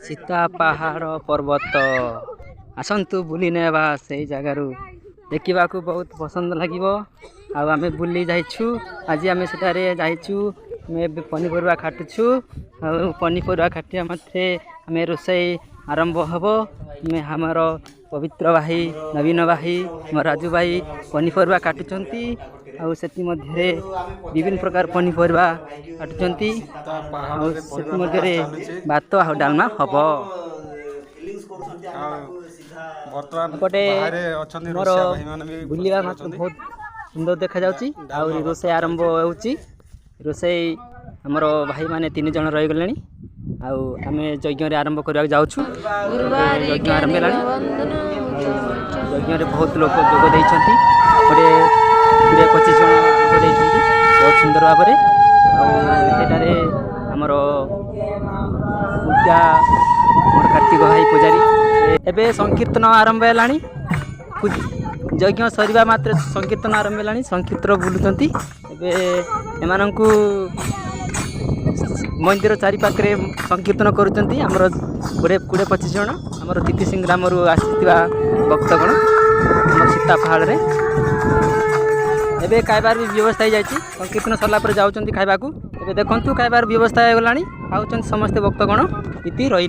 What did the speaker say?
सीता पहाड़ पर्वत आसतु बुली नेबा से जगार देखा बहुत पसंद लगे आम बुली जाइछु आज आम सेठारे जाइछु पनीपरिया काटुछु पनीपरिया काटिया मात्रे आम रोषे आरंभ हम आमर पवित्र भाई नवीन भाई राजू भाई पनीपरिया काटुचंती आउ सेति मध्य विभिन्न प्रकार पनीपरिया काटुचंती सेति मध्य भात आ डालमा हम पटे मोर बुलिया मात्र बहुत सुंदर देखा जाउची आ रोषे आरंभ होउची रोषे हमर भाई माने 3 जन रहि गलेनी आम यज्ञ आरंभ करने जाऊँ यज्ञ आरंभ है यज्ञ बहुत लोग जोग देती गोटे 20-25 जन जोग देती बहुत सुंदर भाव में आमर मुखिया कार्तिक भाई पूजारी एवं संकीर्तन आरंभ है यज्ञ सरिबा मात्र संकीर्तन आरंभ है संकीर्तन बुलुंट एम मंदिर चारि पाखे संकीर्तन करुँचर गोटे 20-25 जन आमर दीति सिंह ग्राम आसता भक्तगण सीता पहाड़ में एवं खाइबार भी व्यवस्था हो जाए संकीर्तन सरला जाऊँ खाइबा देखु खाइबार व्यवस्था हो गला खाऊँ समस्ते भक्तगण इति रही।